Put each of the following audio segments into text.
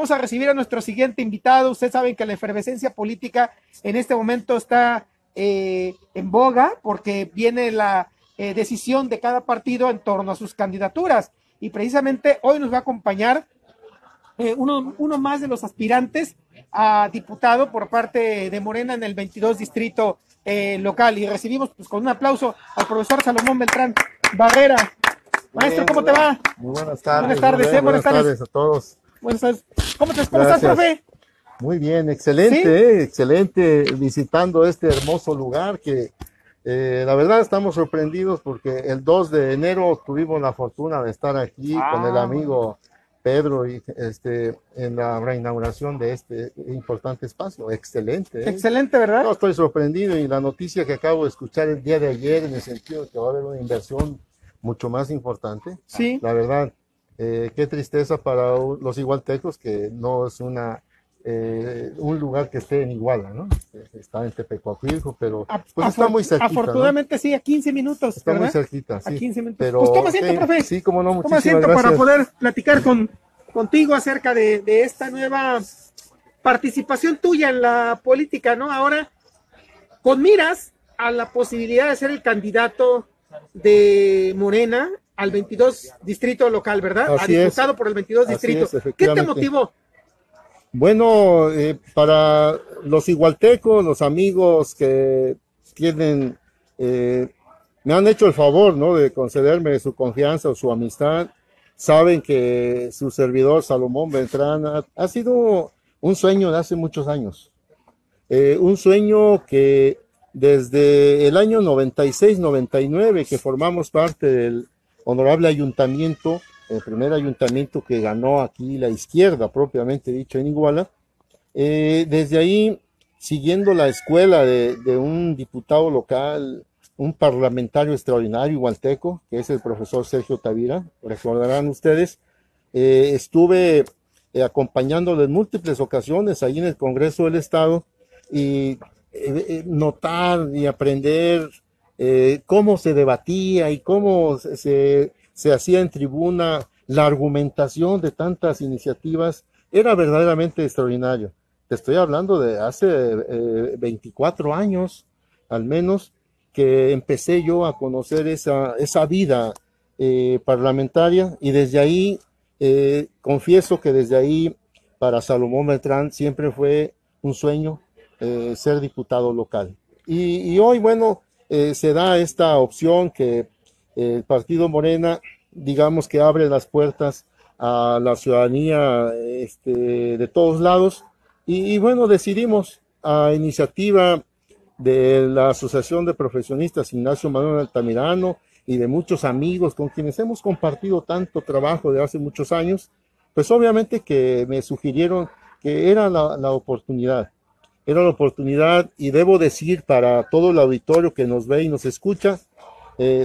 vamos a recibir a nuestro siguiente invitado. Ustedes saben que la efervescencia política en este momento está en boga porque viene la decisión de cada partido en torno a sus candidaturas. Y precisamente hoy nos va a acompañar uno más de los aspirantes a diputado por parte de Morena en el 22 distrito local. Y recibimos pues, con un aplauso al profesor Salomón Beltrán Barrera. Maestro, ¿cómo te va? Muy buenas tardes. Buenas tardes, bien, buenas tardes a todos. Buenas tardes. ¿Cómo estás, profe? Muy bien, excelente, ¿sí? Excelente visitando este hermoso lugar que la verdad estamos sorprendidos porque el 2 de enero tuvimos la fortuna de estar aquí con el amigo Pedro y en la reinauguración de este importante espacio. Excelente. Excelente, ¿verdad? No, estoy sorprendido y la noticia que acabo de escuchar el día de ayer en el sentido de que va a haber una inversión mucho más importante. Sí. La verdad, qué tristeza para los igualtecos que no es un lugar que esté en Iguala, ¿no? Está en Tepecuacuilco, pero pues está muy cerquita. Afortunadamente, ¿no? Sí, a 15 minutos. Está, ¿verdad? Muy cerquita, sí. A 15 minutos. Pero, pues toma asiento, profe. Sí, como no, muchísimas gracias. Toma asiento para poder platicar contigo acerca de esta nueva participación tuya en la política, ¿no? Ahora, con miras a la posibilidad de ser el candidato de Morena al 22 distrito local, ¿verdad? Así a diputado por el 22 distrito. ¿Qué te motivó? Bueno, para los igualtecos, los amigos que tienen, me han hecho el favor, ¿no? De concederme su confianza o su amistad. Saben que su servidor Salomón Beltrán ha sido un sueño de hace muchos años. Un sueño que desde el año 96-99 que formamos parte del honorable ayuntamiento, el primer ayuntamiento que ganó aquí la izquierda propiamente dicho en Iguala, desde ahí siguiendo la escuela de un diputado local, un parlamentario extraordinario igualteco, que es el profesor Sergio Tavira, recordarán ustedes, estuve acompañándolo en múltiples ocasiones ahí en el Congreso del Estado y notar y aprender cómo se debatía y cómo se hacía en tribuna la argumentación de tantas iniciativas, era verdaderamente extraordinario. Te estoy hablando de hace 24 años, al menos, que empecé yo a conocer esa vida parlamentaria y desde ahí, confieso que desde ahí para Salomón Beltrán siempre fue un sueño ser diputado local. Y hoy, bueno, se da esta opción que el partido Morena, digamos que abre las puertas a la ciudadanía de todos lados y bueno, decidimos a iniciativa de la Asociación de Profesionistas Ignacio Manuel Altamirano y de muchos amigos con quienes hemos compartido tanto trabajo de hace muchos años, pues obviamente que me sugirieron que era la oportunidad. Era la oportunidad y debo decir para todo el auditorio que nos ve y nos escucha,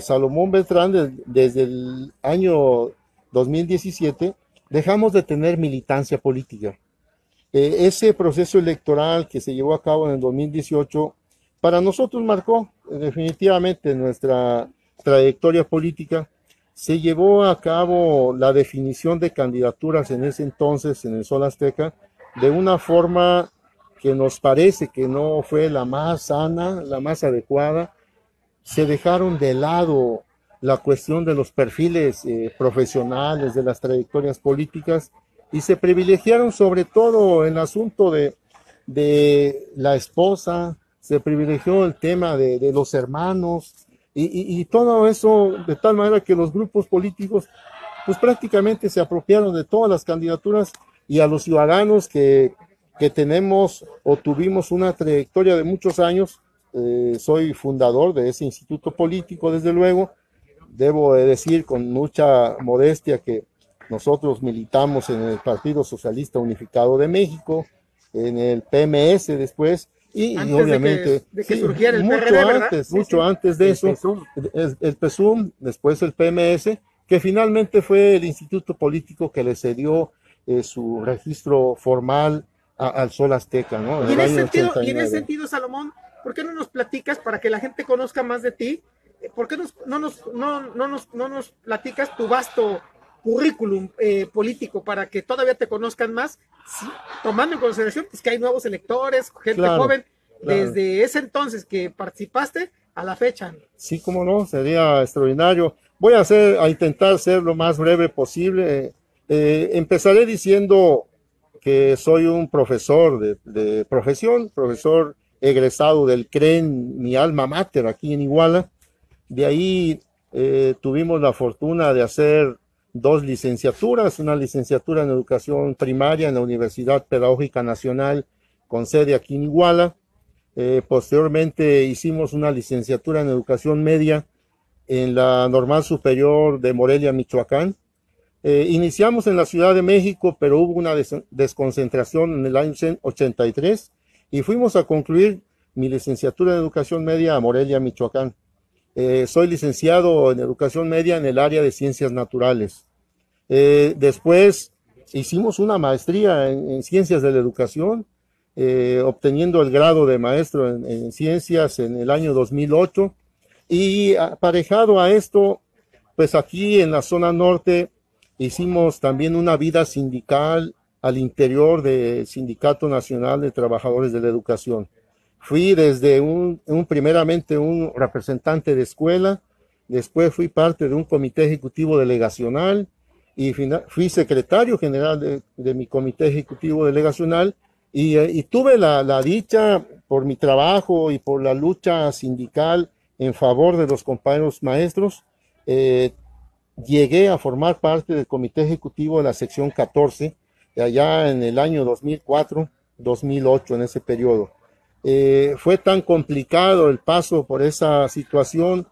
Salomón Beltrán desde el año 2017 dejamos de tener militancia política. Ese proceso electoral que se llevó a cabo en el 2018 para nosotros marcó definitivamente nuestra trayectoria política. Se llevó a cabo la definición de candidaturas en ese entonces en el Sol Azteca de una forma que nos parece que no fue la más sana, la más adecuada. Se dejaron de lado la cuestión de los perfiles profesionales, de las trayectorias políticas, y se privilegiaron sobre todo el asunto de la esposa, se privilegió el tema de los hermanos, y todo eso de tal manera que los grupos políticos pues prácticamente se apropiaron de todas las candidaturas y a los ciudadanos que tenemos o tuvimos una trayectoria de muchos años. Soy fundador de ese instituto político, desde luego. Debo decir con mucha modestia que nosotros militamos en el Partido Socialista Unificado de México, en el PMS después, y obviamente de que surgiera el mucho PRD, antes, mucho antes de eso, el PSUM, después el PMS, que finalmente fue el instituto político que le cedió su registro formal al Sol Azteca, ¿no? Y en ese sentido, Salomón, ¿por qué no nos platicas para que la gente conozca más de ti? ¿Por qué no nos platicas tu vasto currículum político para que todavía te conozcan más, sí, tomando en consideración pues, que hay nuevos electores, gente joven, desde ese entonces que participaste a la fecha. Sí, cómo no, sería extraordinario. Voy a intentar ser lo más breve posible. Empezaré diciendo que soy un profesor de profesión, profesor egresado del CREN, mi alma mater, aquí en Iguala. De ahí tuvimos la fortuna de hacer 2 licenciaturas, una licenciatura en educación primaria en la Universidad Pedagógica Nacional con sede aquí en Iguala. Posteriormente hicimos una licenciatura en educación media en la Normal Superior de Morelia, Michoacán. Iniciamos en la Ciudad de México, pero hubo una desconcentración en el año 83 y fuimos a concluir mi licenciatura en educación media a Morelia, Michoacán. Soy licenciado en educación media en el área de ciencias naturales. Después hicimos una maestría en ciencias de la educación, obteniendo el grado de maestro en ciencias en el año 2008. Y aparejado a esto, pues aquí en la zona norte hicimos también una vida sindical al interior del Sindicato Nacional de Trabajadores de la Educación. Fui desde primeramente un representante de escuela, después fui parte de un comité ejecutivo delegacional y fui secretario general de mi comité ejecutivo delegacional y tuve la dicha por mi trabajo y por la lucha sindical en favor de los compañeros maestros. Llegué a formar parte del comité ejecutivo de la sección 14, allá en el año 2004-2008, en ese periodo. Fue tan complicado el paso por esa situación,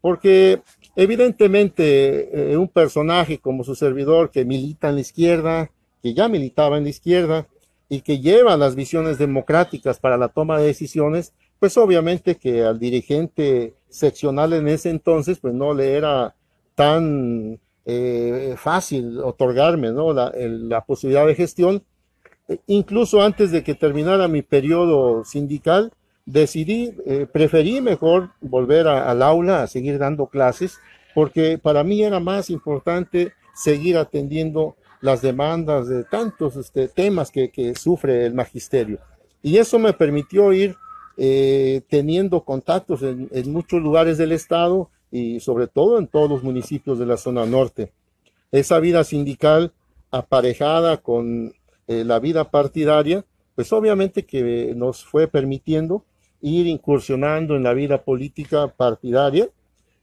porque evidentemente un personaje como su servidor que milita en la izquierda, que ya militaba en la izquierda y que lleva las visiones democráticas para la toma de decisiones, pues obviamente que al dirigente seccional en ese entonces, pues no le era tan fácil otorgarme, ¿no?, la posibilidad de gestión. Incluso antes de que terminara mi periodo sindical, preferí mejor volver al aula a seguir dando clases, porque para mí era más importante seguir atendiendo las demandas de tantos temas que sufre el magisterio. Y eso me permitió ir teniendo contactos en muchos lugares del estado y sobre todo en todos los municipios de la zona norte. Esa vida sindical aparejada con la vida partidaria, pues obviamente que nos fue permitiendo ir incursionando en la vida política partidaria,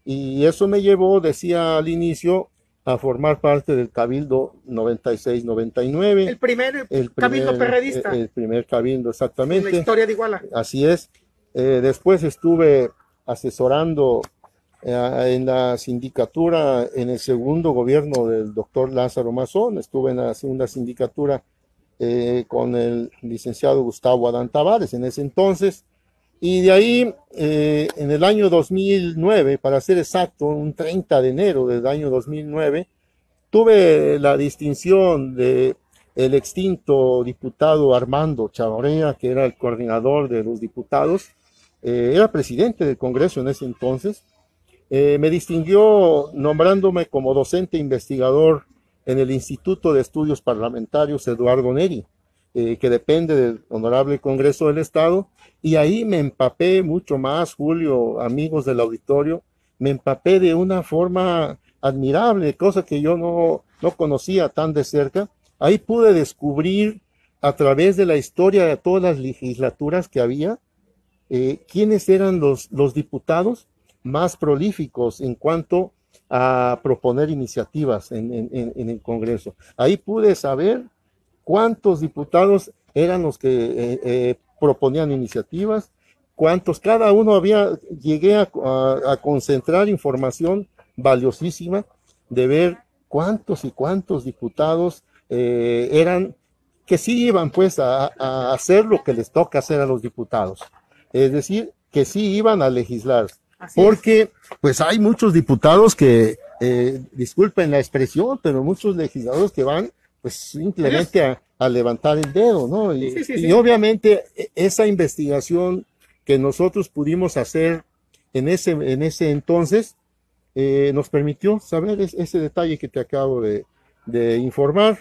y eso me llevó, decía al inicio, a formar parte del Cabildo 96-99. El primer cabildo perredista. El primer cabildo, exactamente. En la historia de Iguala. Así es. Después estuve asesorando en la sindicatura en el segundo gobierno del doctor Lázaro Mazón. Estuve en la segunda sindicatura con el licenciado Gustavo Adán Tavares en ese entonces. Y de ahí, en el año 2009, para ser exacto, un 30 de enero del año 2009, tuve la distinción de el extinto diputado Armando Chavarría, que era el coordinador de los diputados, era presidente del Congreso en ese entonces. Me distinguió nombrándome como docente investigador en el Instituto de Estudios Parlamentarios Eduardo Neri, que depende del Honorable Congreso del Estado, y ahí me empapé mucho más, Julio, amigos del auditorio, me empapé de una forma admirable, cosa que yo no conocía tan de cerca. Ahí pude descubrir a través de la historia de todas las legislaturas que había, quiénes eran los diputados más prolíficos en cuanto a proponer iniciativas en el Congreso. Ahí pude saber cuántos diputados eran los que proponían iniciativas, cuántos, cada uno llegué a concentrar información valiosísima de ver cuántos y cuántos diputados eran, que sí iban pues a hacer lo que les toca hacer a los diputados, es decir, que sí iban a legislar. Porque pues hay muchos diputados que, disculpen la expresión, pero muchos legisladores que van pues simplemente a levantar el dedo, ¿no? Y obviamente esa investigación que nosotros pudimos hacer en ese entonces nos permitió saber ese detalle que te acabo de de informar.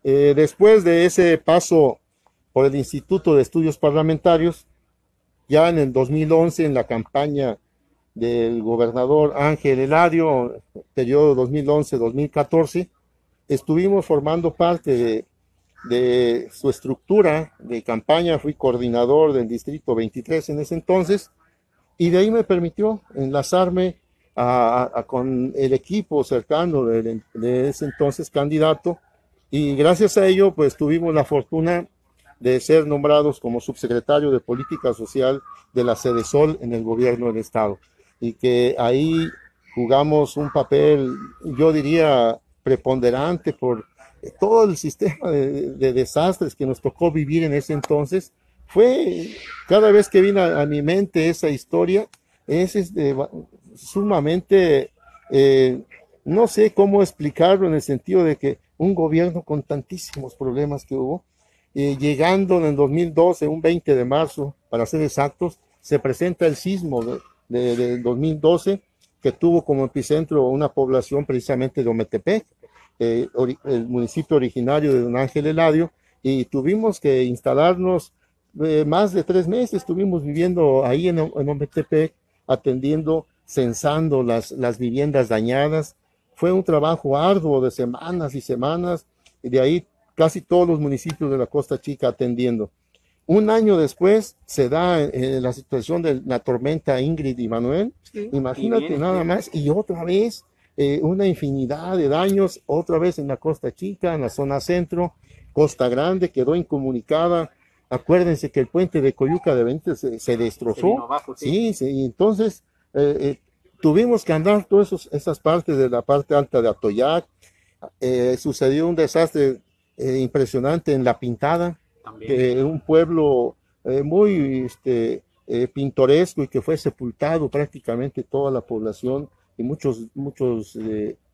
Después de ese paso por el Instituto de Estudios Parlamentarios, ya en el 2011, en la campaña del gobernador Ángel Eladio, periodo 2011-2014, estuvimos formando parte de su estructura de campaña. Fui coordinador del Distrito 23 en ese entonces, y de ahí me permitió enlazarme con el equipo cercano de ese entonces candidato, y gracias a ello pues tuvimos la fortuna de ser nombrados como subsecretario de Política Social de la Sedesol en el gobierno del estado, y que ahí jugamos un papel, yo diría, preponderante por todo el sistema de desastres que nos tocó vivir en ese entonces. Fue, cada vez que viene a mi mente esa historia, es sumamente, no sé cómo explicarlo, en el sentido de que un gobierno con tantísimos problemas que hubo, llegando en el 2012, un 20 de marzo, para ser exactos, se presenta el sismo del 2012, que tuvo como epicentro una población precisamente de Ometepec, el municipio originario de Don Ángel Eladio, y tuvimos que instalarnos más de 3 meses, estuvimos viviendo ahí en Ometepec, atendiendo, censando las viviendas dañadas. Fue un trabajo arduo de semanas y semanas, y de ahí casi todos los municipios de la Costa Chica atendiendo. Un año después se da la situación de la tormenta Ingrid y Manuel, sí, imagínate nada más, y otra vez una infinidad de daños, otra vez en la Costa Chica, en la zona centro. Costa Grande quedó incomunicada. Acuérdense que el puente de Coyuca de Benítez se destrozó. Abajo, sí, y entonces tuvimos que andar todas esas partes de la parte alta de Atoyac. Sucedió un desastre impresionante en La Pintada, un pueblo muy pintoresco, y que fue sepultado prácticamente toda la población, y muchos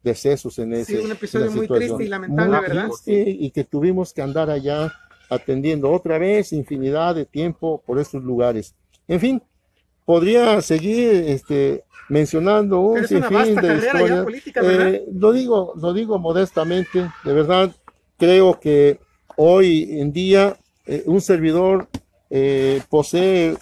decesos en ese. Sí, un episodio muy triste y lamentable, muy ¿verdad? Triste, y que tuvimos que andar allá atendiendo otra vez infinidad de tiempo por estos lugares. En fin, podría seguir mencionando un sinfín de historias. Lo digo modestamente, de verdad, creo que hoy en día un servidor posee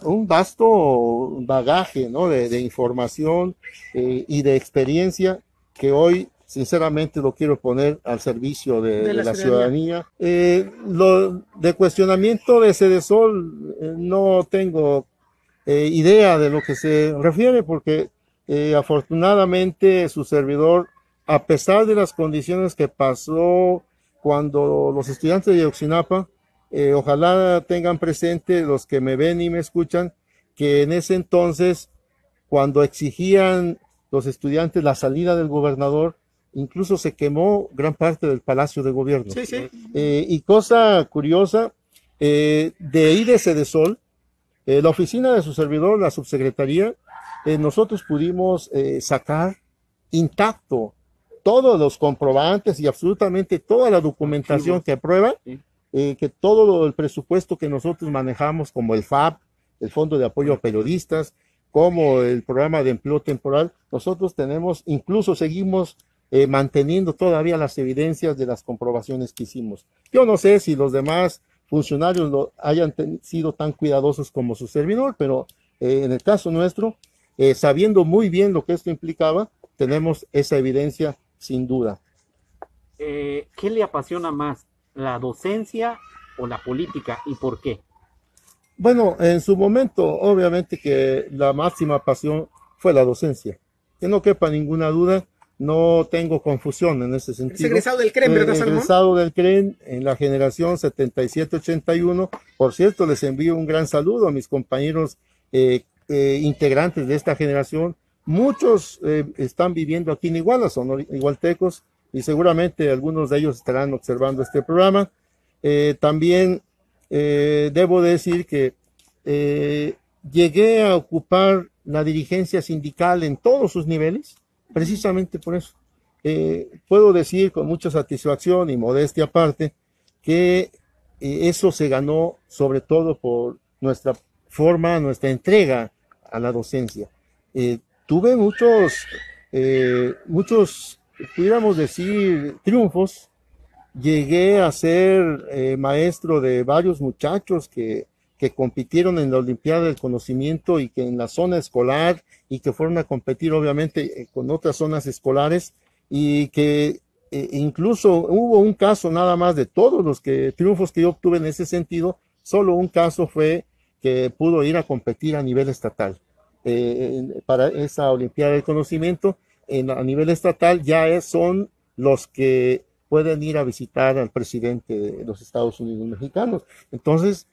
un vasto bagaje, ¿no?, de información y de experiencia, que hoy sinceramente lo quiero poner al servicio de la ciudadanía. Lo de cuestionamiento de Sedesol, no tengo idea de lo que se refiere, porque afortunadamente su servidor, a pesar de las condiciones que pasó cuando los estudiantes de Ayotzinapa, ojalá tengan presente los que me ven y me escuchan, que en ese entonces, cuando exigían los estudiantes la salida del gobernador, incluso se quemó gran parte del Palacio de Gobierno. Sí, sí. Y cosa curiosa, de ahí de Sedesol, la oficina de su servidor, la subsecretaría, nosotros pudimos sacar intacto todos los comprobantes y absolutamente toda la documentación que aprueba, que todo el presupuesto que nosotros manejamos, como el FAP, el Fondo de Apoyo a Periodistas, como el programa de empleo temporal, nosotros tenemos, incluso seguimos manteniendo todavía las evidencias de las comprobaciones que hicimos. Yo no sé si los demás funcionarios hayan sido tan cuidadosos como su servidor, pero en el caso nuestro, sabiendo muy bien lo que esto implicaba, tenemos esa evidencia sin duda. ¿Qué le apasiona más, la docencia o la política, y por qué? Bueno, en su momento, obviamente que la máxima pasión fue la docencia, que no quepa ninguna duda. No tengo confusión en ese sentido. Es egresado del CREN, ¿verdad, Salomón? Egresado del CREN en la generación 77-81. Por cierto, les envío un gran saludo a mis compañeros integrantes de esta generación. Muchos están viviendo aquí en Iguala, son igualtecos, y seguramente algunos de ellos estarán observando este programa. También debo decir que llegué a ocupar la dirigencia sindical en todos sus niveles, precisamente por eso. Puedo decir con mucha satisfacción y modestia aparte que eso se ganó sobre todo por nuestra forma, nuestra entrega a la docencia. Tuve muchos pudiéramos decir, triunfos. Llegué a ser maestro de varios muchachos que compitieron en la Olimpiada del Conocimiento y que en la zona escolar y que fueron a competir obviamente con otras zonas escolares y que incluso hubo un caso nada más de todos los triunfos que yo obtuve en ese sentido, solo un caso fue que pudo ir a competir a nivel estatal para esa Olimpiada del Conocimiento. A nivel estatal ya son los que pueden ir a visitar al presidente de los Estados Unidos mexicanos. Entonces,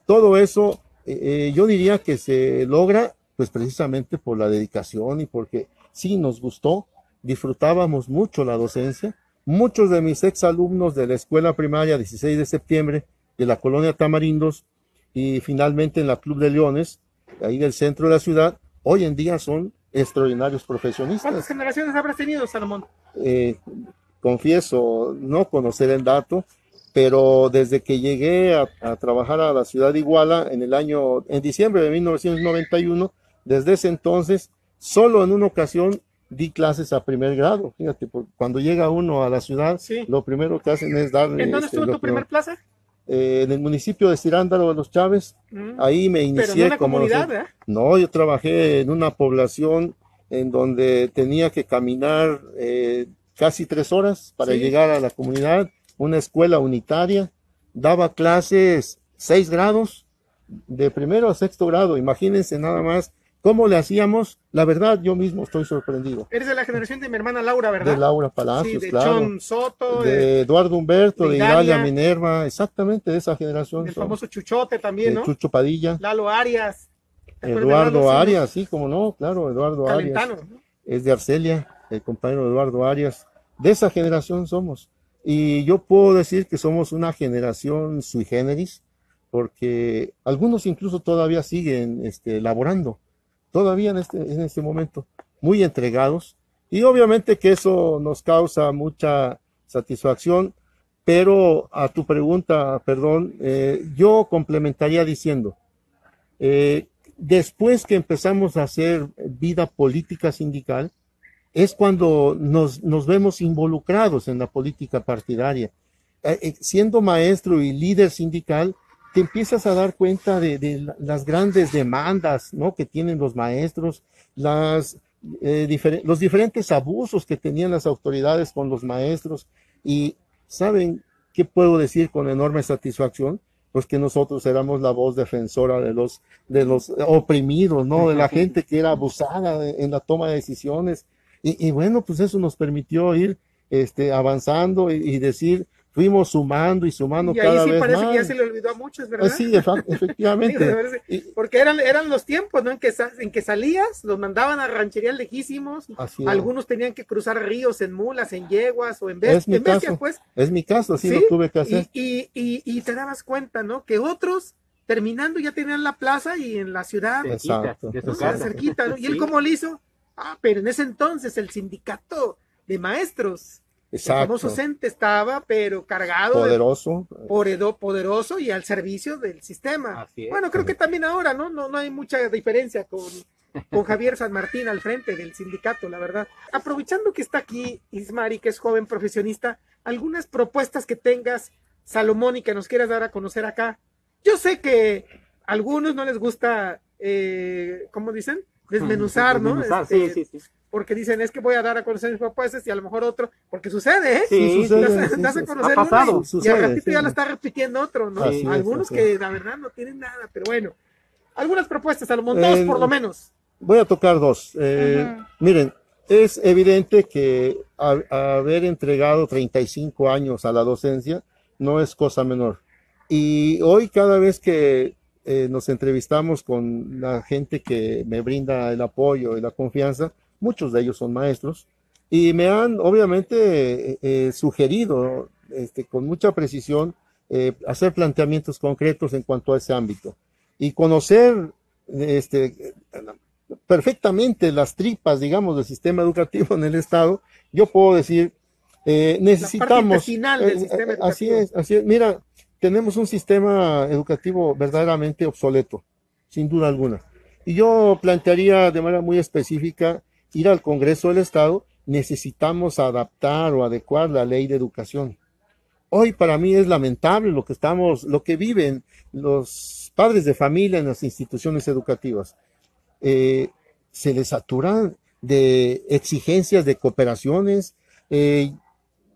todo eso yo diría que se logra pues precisamente por la dedicación y porque sí nos gustó, disfrutábamos mucho la docencia. Muchos de mis exalumnos de la escuela primaria 16 de septiembre de la colonia Tamarindos y finalmente en la Club de Leones, ahí del centro de la ciudad, hoy en día son extraordinarios profesionistas. ¿Cuántas generaciones habrás tenido, Salomón? Confieso no conocer el dato, pero desde que llegué a trabajar a la ciudad de Iguala en diciembre de 1991, desde ese entonces, solo en una ocasión di clases a primer grado. Fíjate, cuando llega uno a la ciudad, sí, lo primero que hacen es darle... ¿En dónde estuvo tu primer plaza? En el municipio de Cirándaro de los Chávez. Ahí me inicié. Pero en una comunidad, ¿verdad? No, yo trabajé en una población en donde tenía que caminar casi 3 horas para llegar a la comunidad, una escuela unitaria, daba clases 6 grados, de primero a sexto grado. Imagínense nada más cómo le hacíamos. La verdad, yo mismo estoy sorprendido. Eres de la generación de mi hermana Laura, ¿verdad? De Laura Palacios, sí, de claro. Chon Soto, de Eduardo Humberto, de Idalia Minerva, exactamente de esa generación. El famoso Chuchote también, ¿no? Chucho Padilla. Lalo Arias. Eduardo Arias, sí, como no, claro, Eduardo Calentano, Arias. ¿no? Es de Arcelia, el compañero Eduardo Arias. De esa generación somos. Y yo puedo decir que somos una generación sui generis, porque algunos incluso todavía siguen laborando, todavía en este momento, muy entregados. Y obviamente que eso nos causa mucha satisfacción, pero a tu pregunta, perdón, yo complementaría diciendo, después que empezamos a hacer vida política sindical, es cuando nos vemos involucrados en la política partidaria. Siendo maestro y líder sindical, te empiezas a dar cuenta de las grandes demandas, ¿no?, que tienen los maestros, los diferentes abusos que tenían las autoridades con los maestros. Y ¿saben qué puedo decir con enorme satisfacción? Pues que nosotros éramos la voz defensora de los oprimidos, ¿no?, de la gente que era abusada en la toma de decisiones. Y bueno, pues eso nos permitió ir avanzando y decir, fuimos sumando y sumando cada vez más. Y ahí sí parece que ya se le olvidó a muchos, ¿verdad? Sí, efectivamente. Porque eran los tiempos, ¿no?, en que salías, los mandaban a rancherías lejísimos, algunos tenían que cruzar ríos en mulas, en yeguas o en bestias, pues. Es mi caso, así lo tuve que hacer. Y te dabas cuenta, ¿no?, que otros terminando ya tenían la plaza y en la ciudad, cerquita, ¿no? Y él cómo lo hizo. Pero en ese entonces el sindicato de maestros, el famoso CENTE, estaba pero cargado, poderoso y al servicio del sistema. Bueno, creo que también ahora no hay mucha diferencia con Javier San Martín al frente del sindicato, la verdad. Aprovechando que está aquí Ismari, que es joven profesionista, algunas propuestas que tengas, Salomón, y que nos quieras dar a conocer acá. Yo sé que a algunos no les gusta, ¿cómo dicen?, desmenuzar, ¿no? Sí. Porque dicen, es que voy a dar a conocer mis propuestas, y a lo mejor otro, porque sucede, ¿eh? Sí, das a conocer uno, y al ratito ya lo está repitiendo otro, ¿no? Algunos que la verdad no tienen nada, pero bueno. Algunas propuestas, Salomón, 2 por lo menos. Voy a tocar 2. Miren, es evidente que haber entregado 35 años a la docencia no es cosa menor. Y hoy cada vez que nos entrevistamos con la gente que me brinda el apoyo y la confianza, muchos de ellos son maestros, y me han obviamente sugerido con mucha precisión hacer planteamientos concretos en cuanto a ese ámbito y conocer perfectamente las tripas, digamos, del sistema educativo en el Estado. Yo puedo decir, necesitamos... Final del sistema educativo. Así es. Mira, tenemos un sistema educativo verdaderamente obsoleto, sin duda alguna. Y yo plantearía de manera muy específica ir al Congreso del Estado necesitamos adaptar o adecuar la ley de educación. Hoy para mí es lamentable lo que viven los padres de familia en las instituciones educativas. Se les saturan de exigencias de cooperaciones,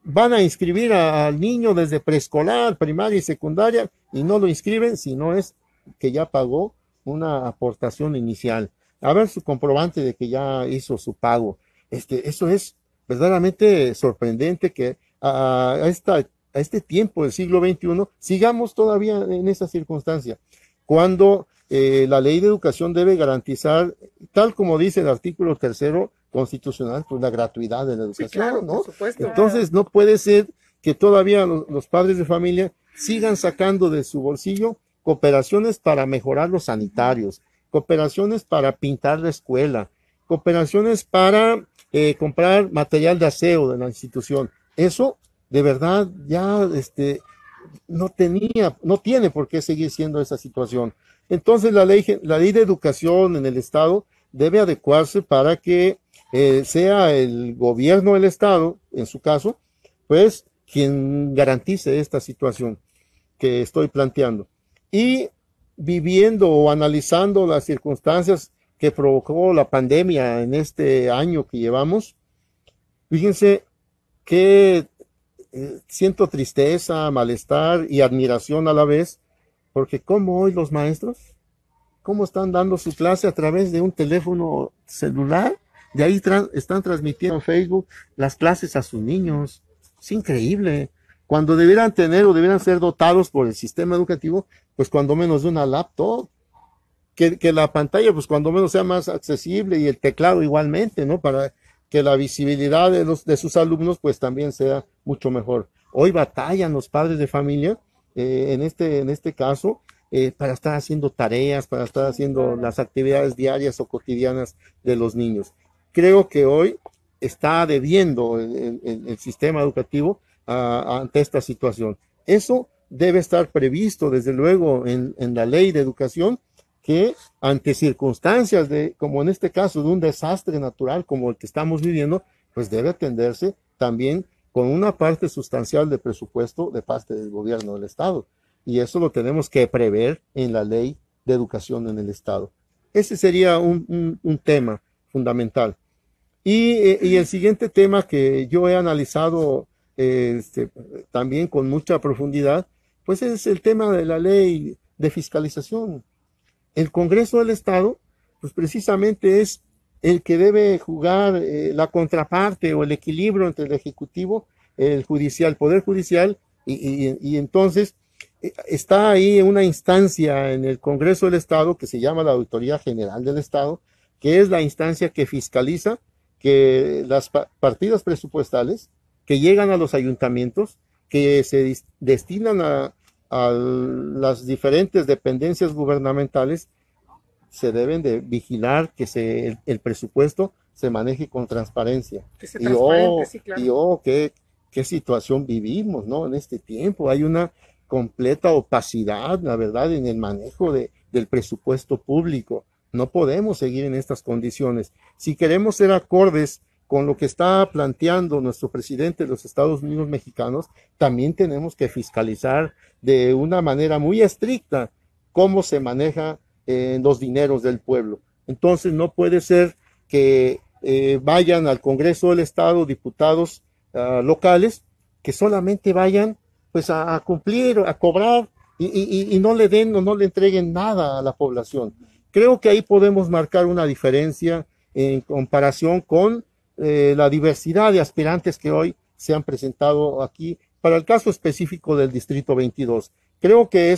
van a inscribir al niño desde preescolar, primaria y secundaria y no lo inscriben si no es que ya pagó una aportación inicial. A ver su comprobante de que ya hizo su pago. Eso es verdaderamente sorprendente que a este tiempo del siglo XXI sigamos todavía en esa circunstancia, cuando la ley de educación debe garantizar, tal como dice el artículo 3º constitucional, pues la gratuidad de la educación, sí, claro, ¿no? por supuesto. Entonces no puede ser que todavía los padres de familia sigan sacando de su bolsillo cooperaciones para mejorar los sanitarios, cooperaciones para pintar la escuela, cooperaciones para comprar material de aseo de la institución. Eso de verdad ya no tiene por qué seguir siendo esa situación. Entonces la ley de educación en el Estado debe adecuarse para que sea el gobierno del Estado, en su caso, pues quien garantice esta situación que estoy planteando. Y viviendo o analizando las circunstancias que provocó la pandemia en este año que llevamos, fíjense que siento tristeza, malestar y admiración a la vez, porque como hoy los maestros, cómo están dando su clase a través de un teléfono celular, de ahí están transmitiendo en Facebook las clases a sus niños. Es increíble. Cuando debieran tener o debieran ser dotados por el sistema educativo, pues cuando menos de una laptop, que la pantalla pues cuando menos sea más accesible y el teclado igualmente, ¿no? Para que la visibilidad de sus alumnos pues también sea mucho mejor. Hoy batallan los padres de familia en este caso para estar haciendo tareas, para estar haciendo las actividades diarias o cotidianas de los niños. Creo que hoy está debiendo el sistema educativo ante esta situación. Eso debe estar previsto desde luego en la ley de educación, que ante circunstancias como en este caso de un desastre natural como el que estamos viviendo, pues debe atenderse también con una parte sustancial de presupuesto de parte del gobierno del Estado. Y eso lo tenemos que prever en la ley de educación en el Estado. Ese sería un tema fundamental. Y el siguiente tema que yo he analizado también con mucha profundidad, pues es el tema de la ley de fiscalización. El Congreso del Estado, pues precisamente es el que debe jugar la contraparte o el equilibrio entre el Ejecutivo, el Poder Judicial, y entonces está ahí una instancia en el Congreso del Estado que se llama la Auditoría General del Estado, que es la instancia que fiscaliza que las partidas presupuestales que llegan a los ayuntamientos, que se destinan a las diferentes dependencias gubernamentales, se deben de vigilar que el presupuesto se maneje con transparencia. Que sea transparente, sí, claro. Qué situación vivimos, ¿no? En este tiempo hay una completa opacidad, la verdad, en el manejo del presupuesto público. No podemos seguir en estas condiciones. Si queremos ser acordes con lo que está planteando nuestro presidente de los Estados Unidos mexicanos, también tenemos que fiscalizar de una manera muy estricta cómo se maneja los dineros del pueblo. Entonces no puede ser que vayan al Congreso del Estado diputados locales que solamente vayan pues a cumplir, a cobrar y no le den o no le entreguen nada a la población. Creo que ahí podemos marcar una diferencia en comparación con la diversidad de aspirantes que hoy se han presentado aquí para el caso específico del Distrito 22. Creo que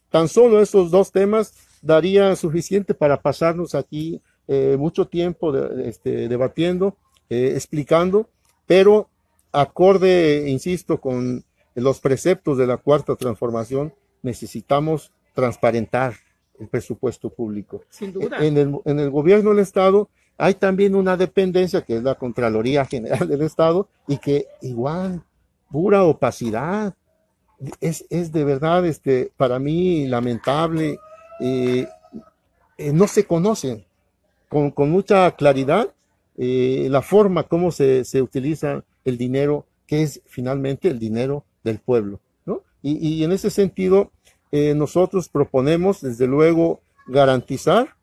tan solo esos dos temas daría suficiente para pasarnos aquí mucho tiempo debatiendo, explicando, pero acorde, insisto, con los preceptos de la Cuarta Transformación, necesitamos transparentar el presupuesto público. Sin duda. En el gobierno del Estado hay también una dependencia que es la Contraloría General del Estado y que igual, pura opacidad. Es de verdad para mí lamentable. No se conocen con mucha claridad la forma como se utiliza el dinero, que es finalmente el dinero del pueblo, ¿no? Y en ese sentido, nosotros proponemos, desde luego, garantizar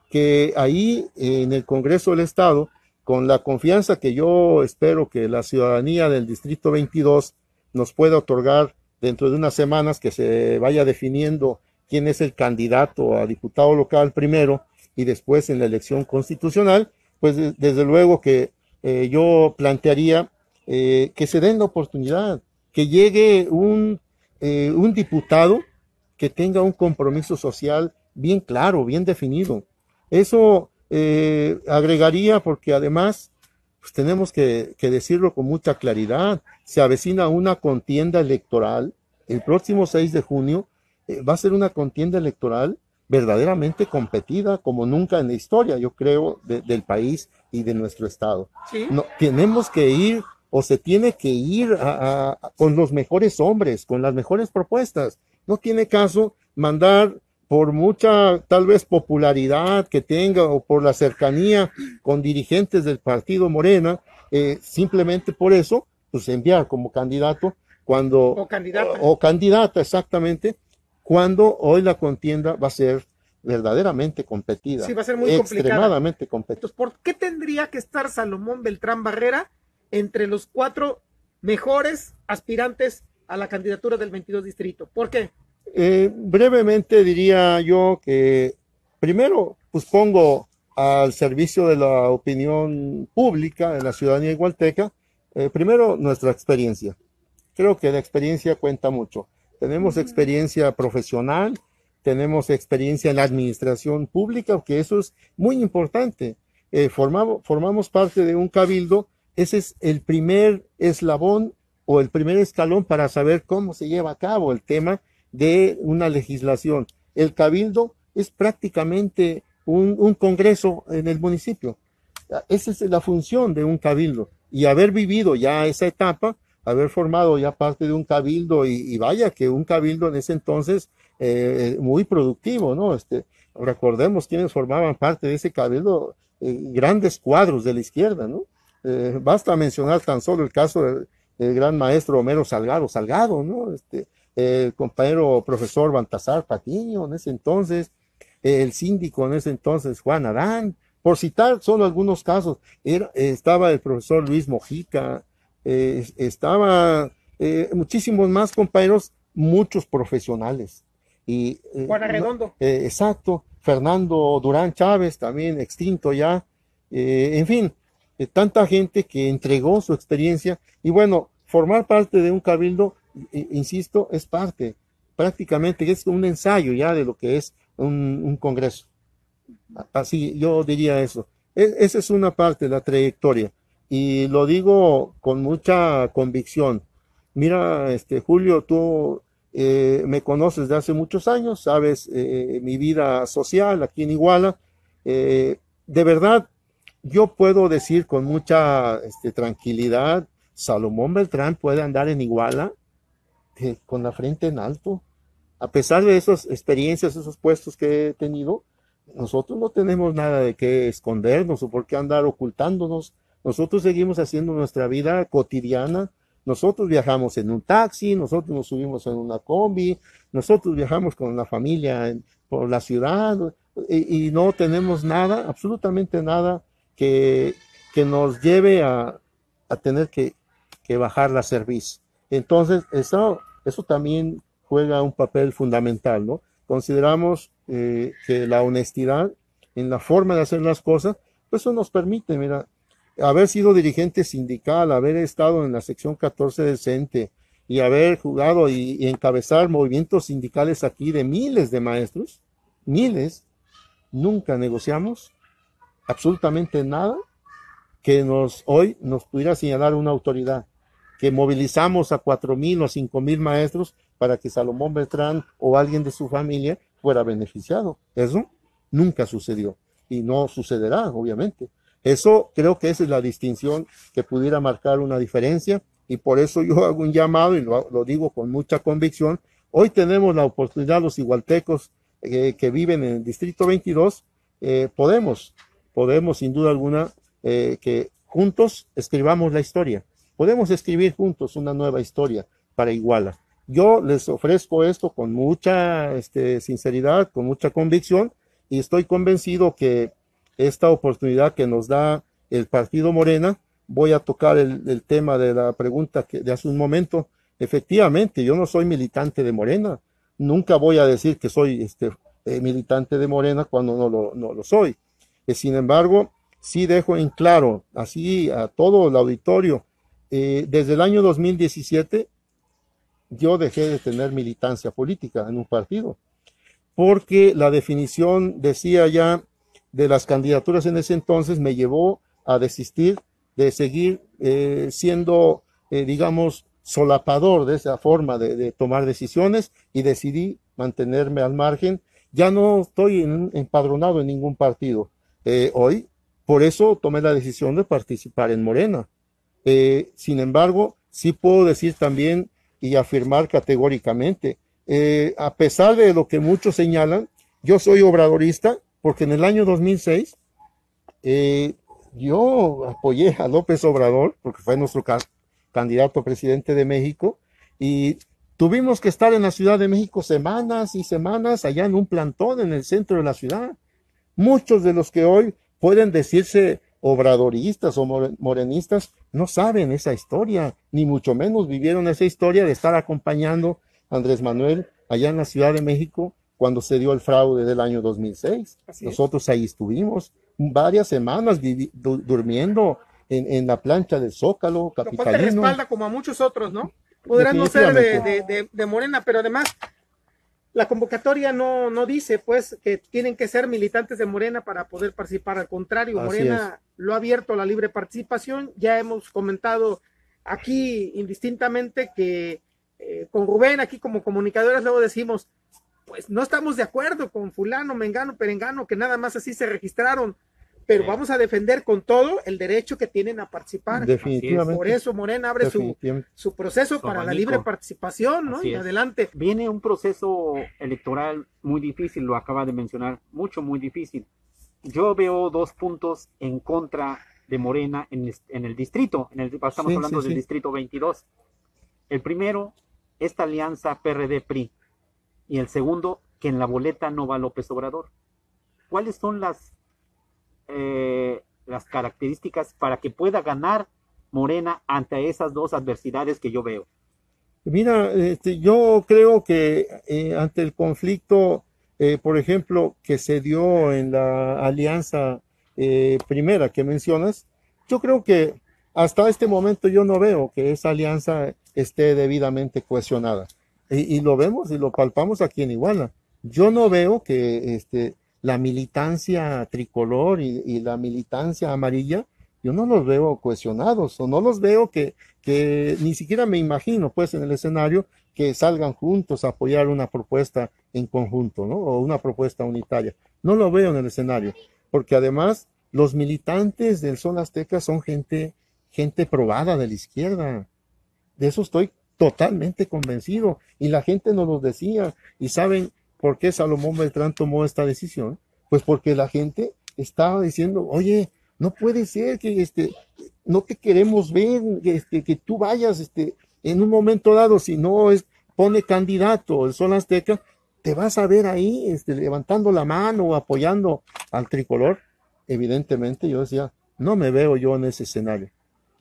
que ahí en el Congreso del Estado, con la confianza que yo espero que la ciudadanía del Distrito 22 nos pueda otorgar dentro de unas semanas, que se vaya definiendo quién es el candidato a diputado local primero y después en la elección constitucional, pues desde luego que yo plantearía que se den la oportunidad, que llegue un diputado que tenga un compromiso social bien claro, bien definido. Eso agregaría, porque además pues tenemos que decirlo con mucha claridad, se avecina una contienda electoral el próximo 6 de junio, va a ser una contienda electoral verdaderamente competida como nunca en la historia, yo creo, del país y de nuestro estado. Sí. No, tenemos que ir, o se tiene que ir con los mejores hombres, con las mejores propuestas. No tiene caso mandar, por mucha tal vez popularidad que tenga o por la cercanía con dirigentes del partido Morena, simplemente por eso, pues enviar como candidato o candidata exactamente, cuando hoy la contienda va a ser verdaderamente competida. Sí, va a ser muy extremadamente competida. ¿Por qué tendría que estar Salomón Beltrán Barrera entre los 4 mejores aspirantes a la candidatura del 22 distrito? ¿Por qué? Brevemente diría yo que primero pues pongo al servicio de la opinión pública de la ciudadanía igualteca, primero nuestra experiencia. Creo que la experiencia cuenta mucho. Tenemos experiencia profesional, tenemos experiencia en la administración pública, que eso es muy importante. Formamos parte de un cabildo, ese es el primer eslabón o el primer escalón para saber cómo se lleva a cabo el tema de una legislación. El cabildo es prácticamente un congreso en el municipio. Esa es la función de un cabildo. Y haber vivido ya esa etapa, haber formado ya parte de un cabildo, y vaya que un cabildo en ese entonces muy productivo, ¿no? Recordemos quienes formaban parte de ese cabildo, grandes cuadros de la izquierda, ¿no? Basta mencionar tan solo el caso del gran maestro Homero Salgado, ¿no? El compañero profesor Baltasar Patiño en ese entonces, el síndico en ese entonces Juan Adán, por citar solo algunos casos. Estaba el profesor Luis Mojica, estaba muchísimos más compañeros, muchos profesionales. Y, Juan Arredondo. Exacto, Fernando Durán Chávez, también extinto ya, en fin, tanta gente que entregó su experiencia. Y bueno, formar parte de un cabildo, insisto, es parte, prácticamente es un ensayo ya de lo que es un congreso. Así yo diría eso. Esa es una parte de la trayectoria, y lo digo con mucha convicción. Mira, Julio, tú me conoces de hace muchos años, sabes mi vida social aquí en Iguala. De verdad, yo puedo decir con mucha tranquilidad, Salomón Beltrán puede andar en Iguala con la frente en alto. A pesar de esas experiencias, esos puestos que he tenido, nosotros no tenemos nada de qué escondernos o por qué andar ocultándonos. Nosotros seguimos haciendo nuestra vida cotidiana. Nosotros viajamos en un taxi, nosotros nos subimos en una combi, nosotros viajamos con la familia por la ciudad, y no tenemos nada, absolutamente nada que nos lleve a tener que bajar la cerviz. Entonces, eso también juega un papel fundamental, ¿no? Consideramos que la honestidad en la forma de hacer las cosas, pues eso nos permite, mira, haber sido dirigente sindical, haber estado en la sección 14 del CENTE y haber jugado y encabezar movimientos sindicales aquí de miles de maestros, miles, nunca negociamos absolutamente nada que hoy nos pudiera señalar una autoridad, que movilizamos a 4,000 o 5,000 maestros para que Salomón Beltrán o alguien de su familia fuera beneficiado. Eso nunca sucedió y no sucederá, obviamente. Eso creo que esa es la distinción que pudiera marcar una diferencia, y por eso yo hago un llamado y lo digo con mucha convicción. Hoy tenemos la oportunidad, los igualtecos que viven en el Distrito 22, podemos sin duda alguna que juntos escribamos la historia. Podemos escribir juntos una nueva historia para Iguala. Yo les ofrezco esto con mucha sinceridad, con mucha convicción, y estoy convencido que esta oportunidad que nos da el partido Morena, voy a tocar el tema de la pregunta de hace un momento. Efectivamente, yo no soy militante de Morena, nunca voy a decir que soy militante de Morena cuando no lo soy. Sin embargo, sí dejo en claro, así a todo el auditorio, desde el año 2017, yo dejé de tener militancia política en un partido, porque la definición, decía ya, de las candidaturas en ese entonces me llevó a desistir de seguir siendo, digamos, solapador de esa forma de tomar decisiones, y decidí mantenerme al margen. Ya no estoy empadronado en ningún partido hoy, por eso tomé la decisión de participar en Morena. Sin embargo, sí puedo decir también y afirmar categóricamente, a pesar de lo que muchos señalan, yo soy obradorista, porque en el año 2006 yo apoyé a López Obrador, porque fue nuestro candidato a presidente de México, y tuvimos que estar en la Ciudad de México semanas y semanas allá en un plantón en el centro de la ciudad. Muchos de los que hoy pueden decirse obradoristas o morenistas no saben esa historia, ni mucho menos vivieron esa historia de estar acompañando a Andrés Manuel allá en la Ciudad de México cuando se dio el fraude del año 2006. Nosotros ahí estuvimos varias semanas durmiendo en la plancha del Zócalo capitalino. Lo cual te respalda como a muchos otros, ¿no? Podrán no ser de Morena, pero además la convocatoria no dice pues que tienen que ser militantes de Morena para poder participar. Al contrario, Morena lo ha abierto a la libre participación. Ya hemos comentado aquí indistintamente que con Rubén aquí como comunicadores luego decimos, pues no estamos de acuerdo con fulano, mengano, perengano, que nada más así se registraron, pero vamos a defender con todo el derecho que tienen a participar. Definitivamente. Por eso Morena abre su proceso para la libre participación, ¿no? Y adelante. Viene un proceso electoral muy difícil, lo acaba de mencionar, muy difícil. Yo veo 2 puntos en contra de Morena en el distrito, estamos hablando del distrito 22. El primero, esta alianza PRD-PRI, y el segundo, que en la boleta no va López Obrador. ¿Cuáles son las características para que pueda ganar Morena ante esas 2 adversidades que yo veo? Mira, yo creo que ante el conflicto, por ejemplo, que se dio en la alianza primera que mencionas, yo creo que hasta este momento yo no veo que esa alianza esté debidamente cohesionada. Y lo vemos y lo palpamos aquí en Iguala. Yo no veo que la militancia tricolor y la militancia amarilla, yo no los veo cohesionados, o no los veo que ni siquiera me imagino pues en el escenario que salgan juntos a apoyar una propuesta en conjunto, ¿no? O una propuesta unitaria. No lo veo en el escenario, porque además los militantes del Sol Azteca son gente probada de la izquierda. De eso estoy totalmente convencido, y la gente nos lo decía. ¿Y saben por qué Salomón Beltrán tomó esta decisión? Pues porque la gente estaba diciendo, oye, no puede ser que no te queremos ver, que tú vayas en un momento dado, si no pone candidato el Sol Azteca, te vas a ver ahí levantando la mano o apoyando al tricolor. Evidentemente yo decía, no me veo yo en ese escenario.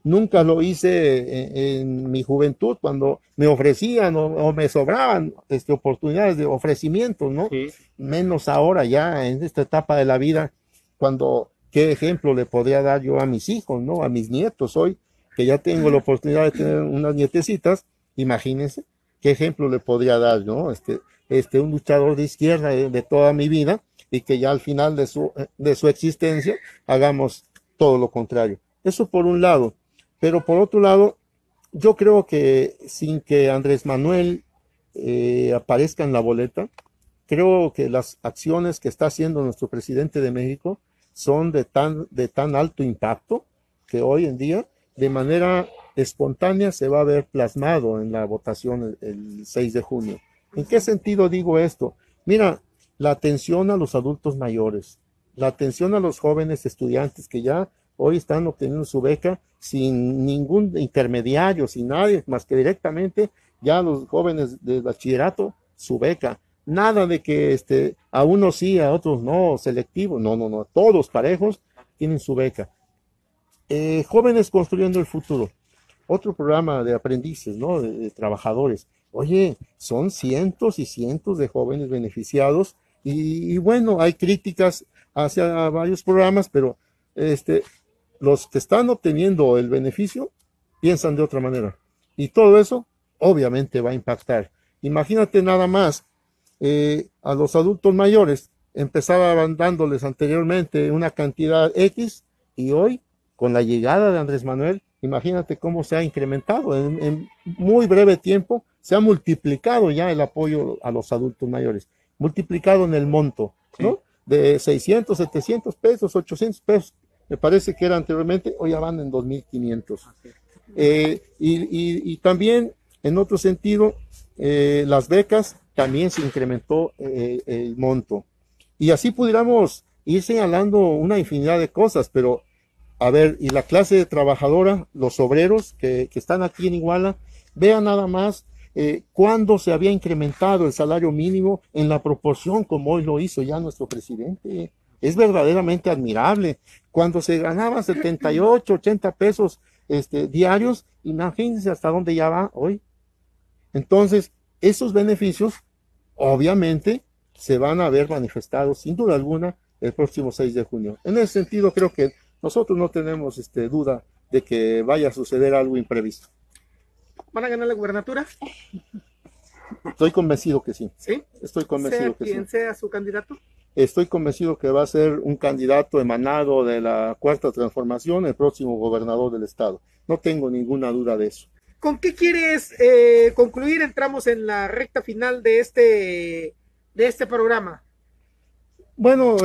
Nunca lo hice en mi juventud, cuando me ofrecían o me sobraban oportunidades de ofrecimientos, ¿no? Sí. Menos ahora ya en esta etapa de la vida, cuando qué ejemplo le podría dar yo a mis hijos, ¿no? A mis nietos hoy, que ya tengo la oportunidad de tener unas nietecitas. Imagínense qué ejemplo le podría dar, ¿no? Un luchador de izquierda de toda mi vida, y que ya al final de su existencia hagamos todo lo contrario. Eso por un lado. Pero por otro lado, yo creo que sin que Andrés Manuel aparezca en la boleta, creo que las acciones que está haciendo nuestro presidente de México son de tan alto impacto que hoy en día, de manera espontánea, se va a ver plasmado en la votación el 6 de junio. ¿En qué sentido digo esto? Mira, la atención a los adultos mayores, la atención a los jóvenes estudiantes que ya hoy están obteniendo su beca sin ningún intermediario, sin nadie, más que directamente ya los jóvenes del bachillerato, su beca. Nada de que a unos sí, a otros no, selectivo, no, todos parejos tienen su beca. Jóvenes construyendo el futuro, otro programa de aprendices, ¿no? De trabajadores. Oye, son cientos y cientos de jóvenes beneficiados y bueno, hay críticas hacia varios programas, pero los que están obteniendo el beneficio piensan de otra manera. Y todo eso obviamente va a impactar. Imagínate nada más a los adultos mayores, empezaban dándoles anteriormente una cantidad X y hoy, con la llegada de Andrés Manuel, imagínate cómo se ha incrementado. En muy breve tiempo se ha multiplicado ya el apoyo a los adultos mayores, multiplicado en el monto, ¿no? Sí. De 600, 700 pesos, 800 pesos, me parece que era anteriormente, hoy ya van en 2.500. Y también, en otro sentido, las becas también se incrementó el monto. Y así pudiéramos ir señalando una infinidad de cosas, pero a ver, y la clase trabajadora, los obreros que están aquí en Iguala, vean nada más cuándo se había incrementado el salario mínimo en la proporción como hoy lo hizo ya nuestro presidente. Es verdaderamente admirable. Cuando se ganaban 78, 80 pesos diarios, imagínense hasta dónde ya va hoy. Entonces, esos beneficios, obviamente, se van a ver manifestados, sin duda alguna, el próximo 6 de junio. En ese sentido, creo que nosotros no tenemos duda de que vaya a suceder algo imprevisto. ¿Van a ganar la gubernatura? Estoy convencido que sí. ¿Sí? Estoy convencido que sí. ¿Quién sea su candidato? Estoy convencido que va a ser un candidato emanado de la Cuarta Transformación, el próximo gobernador del estado. No tengo ninguna duda de eso. ¿Con qué quieres concluir? Entramos en la recta final de este programa. Bueno,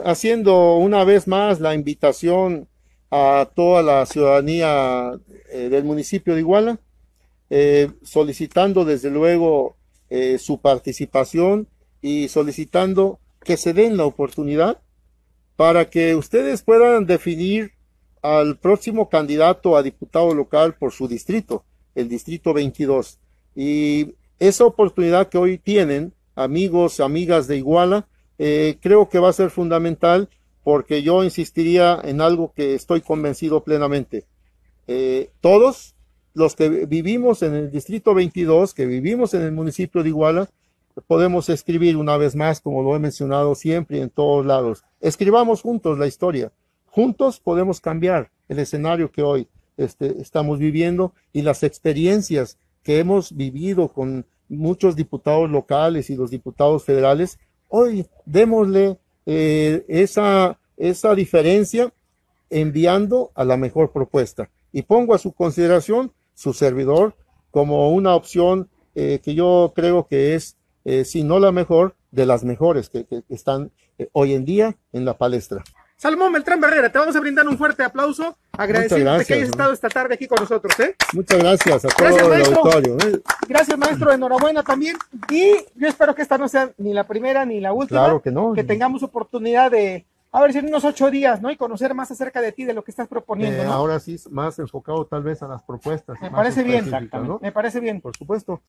haciendo una vez más la invitación a toda la ciudadanía del municipio de Iguala, solicitando desde luego su participación y solicitando que se den la oportunidad para que ustedes puedan definir al próximo candidato a diputado local por su distrito, el distrito 22. Y esa oportunidad que hoy tienen, amigos, amigas de Iguala, creo que va a ser fundamental, porque yo insistiría en algo que estoy convencido plenamente. Todos los que vivimos en el distrito 22, que vivimos en el municipio de Iguala, podemos escribir una vez más, como lo he mencionado siempre y en todos lados. Escribamos juntos la historia. Juntos podemos cambiar el escenario que hoy estamos viviendo y las experiencias que hemos vivido con muchos diputados locales y los diputados federales. Hoy démosle esa diferencia enviando a la mejor propuesta. Y pongo a su consideración su servidor como una opción que yo creo que es, si no la mejor, de las mejores que están hoy en día en la palestra. Salomón Beltrán Barrera, te vamos a brindar un fuerte aplauso, agradeciéndote que hayas estado esta tarde aquí con nosotros. Muchas gracias a todo el auditorio. Gracias, maestro, enhorabuena también. Y yo espero que esta no sea ni la primera ni la última. Claro que no. Que tengamos oportunidad de, a ver si en unos 8 días, ¿no? Y conocer más acerca de ti, de lo que estás proponiendo, ¿no? Ahora sí, más enfocado tal vez a las propuestas. Me parece bien, ¿no? Me parece bien. Por supuesto.